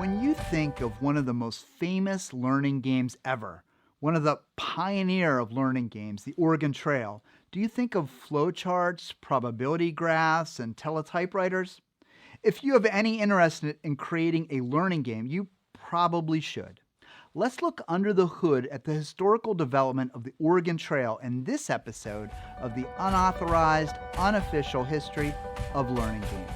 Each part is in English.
When you think of one of the most famous learning games ever, one of the pioneer of learning games, the Oregon Trail, do you think of flowcharts, probability graphs, and teletypewriters? If you have any interest in creating a learning game, you probably should. Let's look under the hood at the historical development of the Oregon Trail in this episode of the unauthorized, unofficial history of learning games.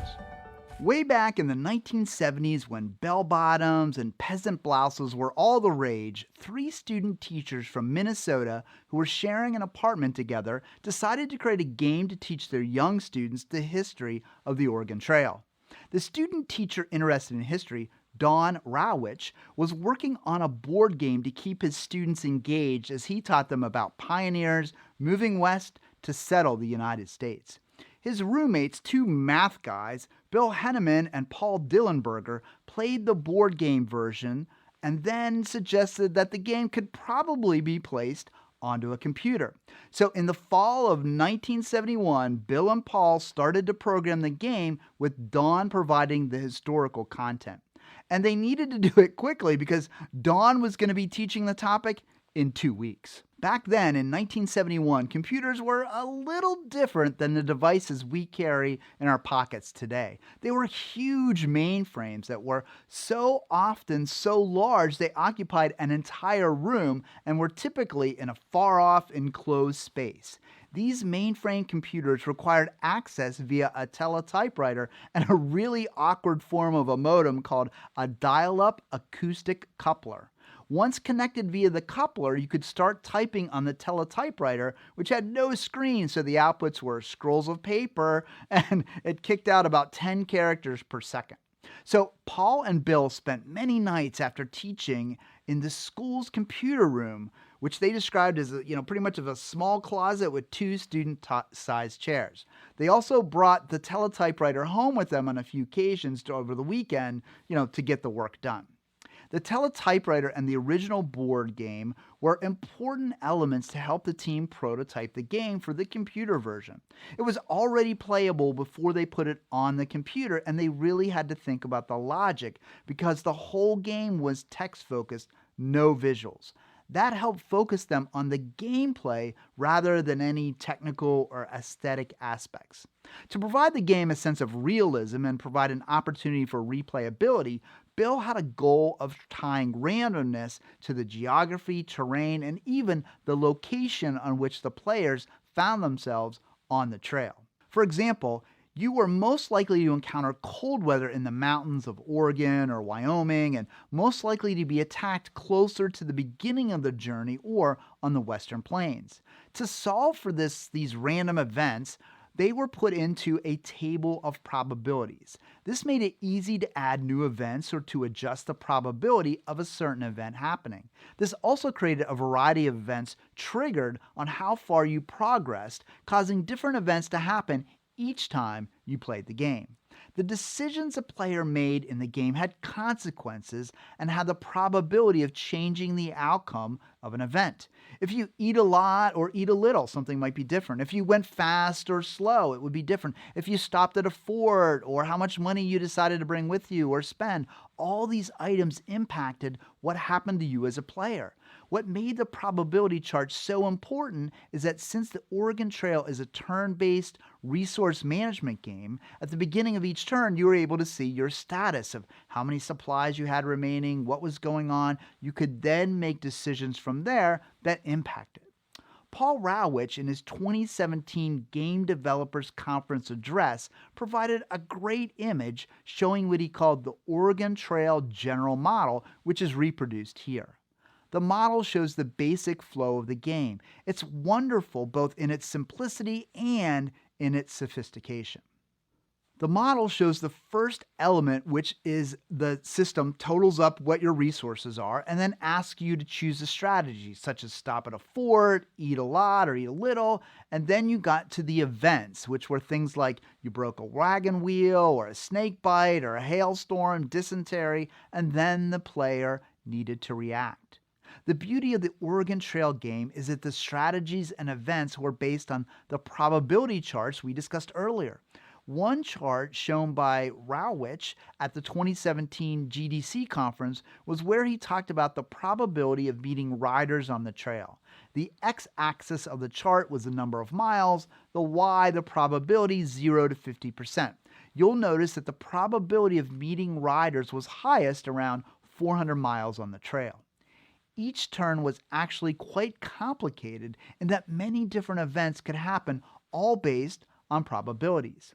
Way back in the 1970s, when bell bottoms and peasant blouses were all the rage, three student teachers from Minnesota who were sharing an apartment together decided to create a game to teach their young students the history of the Oregon Trail. The student teacher interested in history, Don Rawich, was working on a board game to keep his students engaged as he taught them about pioneers moving west to settle the United States. His roommates, two math guys, Bill Henneman and Paul Dillenberger, played the board game version and then suggested that the game could probably be placed onto a computer. So in the fall of 1971, Bill and Paul started to program the game with Don providing the historical content. And they needed to do it quickly because Don was going to be teaching the topic in 2 weeks. Back then, in 1971, computers were a little different than the devices we carry in our pockets today. They were huge mainframes that were so often so large they occupied an entire room and were typically in a far-off enclosed space. These mainframe computers required access via a teletypewriter and a really awkward form of a modem called a dial-up acoustic coupler. Once connected via the coupler, you could start typing on the teletypewriter, which had no screen, so the outputs were scrolls of paper, and it kicked out about 10 characters per second. So Paul and Bill spent many nights after teaching in the school's computer room, which they described as pretty much of a small closet with two student-sized chairs. They also brought the teletypewriter home with them on a few occasions over the weekend, to get the work done. The teletypewriter and the original board game were important elements to help the team prototype the game for the computer version. It was already playable before they put it on the computer, and they really had to think about the logic because the whole game was text-focused, no visuals. That helped focus them on the gameplay rather than any technical or aesthetic aspects. To provide the game a sense of realism and provide an opportunity for replayability, Bill had a goal of tying randomness to the geography, terrain, and even the location on which the players found themselves on the trail. For example, you were most likely to encounter cold weather in the mountains of Oregon or Wyoming, and most likely to be attacked closer to the beginning of the journey or on the western plains. To solve for these random events, they were put into a table of probabilities. This made it easy to add new events or to adjust the probability of a certain event happening. This also created a variety of events triggered on how far you progressed, causing different events to happen each time you played the game. The decisions a player made in the game had consequences and had the probability of changing the outcome of an event. If you eat a lot or eat a little, something might be different. If you went fast or slow, it would be different. If you stopped at a fort or how much money you decided to bring with you or spend, all these items impacted what happened to you as a player. What made the probability chart so important is that since the Oregon Trail is a turn-based resource management game, at the beginning of each turn, you were able to see your status of how many supplies you had remaining, what was going on. You could then make decisions from there that impacted. Paul Rawich, in his 2017 Game Developers Conference address, provided a great image showing what he called the Oregon Trail General Model, which is reproduced here. The model shows the basic flow of the game. It's wonderful both in its simplicity and in its sophistication. The model shows the first element, which is the system totals up what your resources are and then asks you to choose a strategy, such as stop at a fort, eat a lot or eat a little, and then you got to the events, which were things like you broke a wagon wheel or a snake bite or a hailstorm, dysentery, and then the player needed to react. The beauty of the Oregon Trail game is that the strategies and events were based on the probability charts we discussed earlier. One chart shown by Rowich at the 2017 GDC conference was where he talked about the probability of meeting riders on the trail. The x-axis of the chart was the number of miles, the y the probability 0 to 50%. You'll notice that the probability of meeting riders was highest around 400 miles on the trail. Each turn was actually quite complicated in that many different events could happen, all based on probabilities.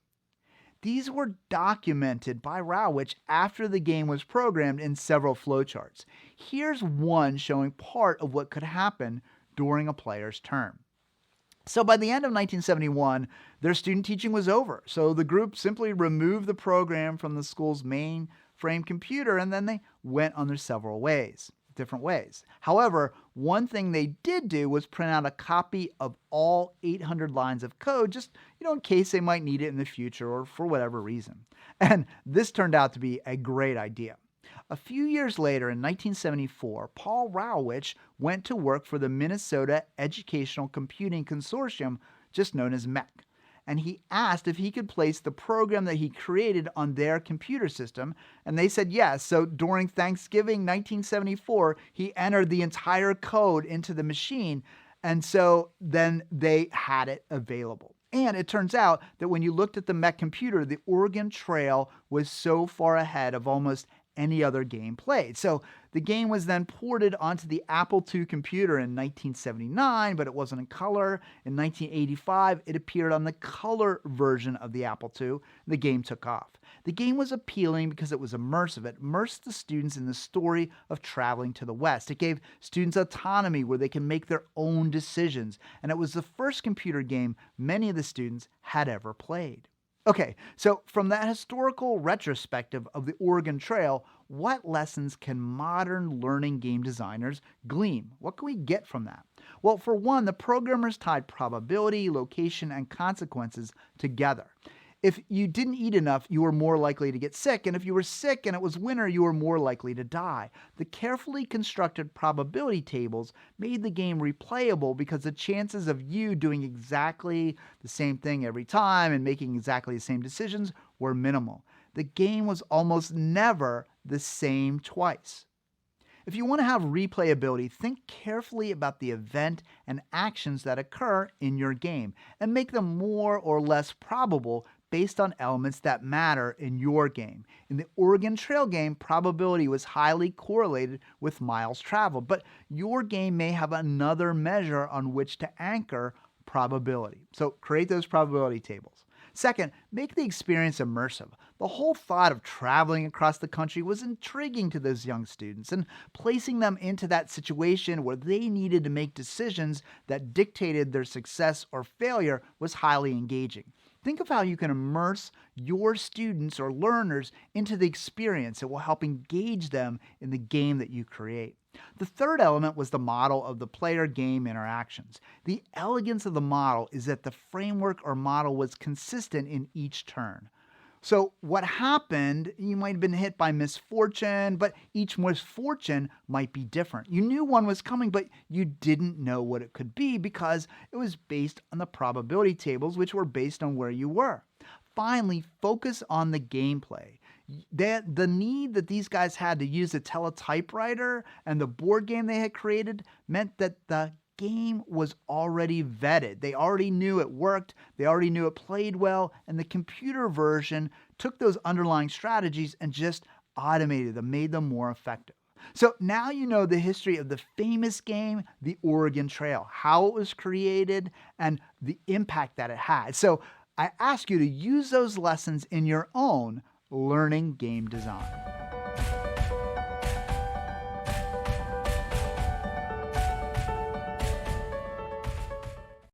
These were documented by Rowich after the game was programmed in several flowcharts. Here's one showing part of what could happen during a player's turn. So by the end of 1971, their student teaching was over. So the group simply removed the program from the school's mainframe computer, and then they went on their several different ways. However, one thing they did do was print out a copy of all 800 lines of code, just in case they might need it in the future or for whatever reason. And this turned out to be a great idea. A few years later, in 1974, Paul Rowich went to work for the Minnesota Educational Computing Consortium, just known as MEC. And he asked if he could place the program that he created on their computer system, and they said yes. So during Thanksgiving 1974, he entered the entire code into the machine, and so then they had it available. And it turns out that when you looked at the MEC computer, the Oregon Trail was so far ahead of almost any other game played. So the game was then ported onto the Apple II computer in 1979, but it wasn't in color. In 1985, it appeared on the color version of the Apple II. The game took off. The game was appealing because it was immersive. It immersed the students in the story of traveling to the West. It gave students autonomy where they can make their own decisions. And it was the first computer game many of the students had ever played. Okay, so from that historical retrospective of the Oregon Trail, what lessons can modern learning game designers glean? What can we get from that? Well, for one, the programmers tied probability, location, and consequences together. If you didn't eat enough, you were more likely to get sick, and if you were sick and it was winter, you were more likely to die. The carefully constructed probability tables made the game replayable because the chances of you doing exactly the same thing every time and making exactly the same decisions were minimal. The game was almost never the same twice. If you want to have replayability, think carefully about the event and actions that occur in your game and make them more or less probable based on elements that matter in your game. In the Oregon Trail game, probability was highly correlated with miles traveled, but your game may have another measure on which to anchor probability. So create those probability tables. Second, make the experience immersive. The whole thought of traveling across the country was intriguing to those young students, and placing them into that situation where they needed to make decisions that dictated their success or failure was highly engaging. Think of how you can immerse your students or learners into the experience. It will help engage them in the game that you create. The third element was the model of the player-game interactions. The elegance of the model is that the framework or model was consistent in each turn. So what happened, you might have been hit by misfortune, but each misfortune might be different. You knew one was coming, but you didn't know what it could be because it was based on the probability tables, which were based on where you were. Finally, focus on the gameplay. The need that these guys had to use a teletypewriter and the board game they had created meant that the game was already vetted. They already knew it worked, they already knew it played well, and the computer version took those underlying strategies and just automated them, made them more effective. So now you know the history of the famous game, the Oregon Trail, how it was created, and the impact that it had. So I ask you to use those lessons in your own learning game design.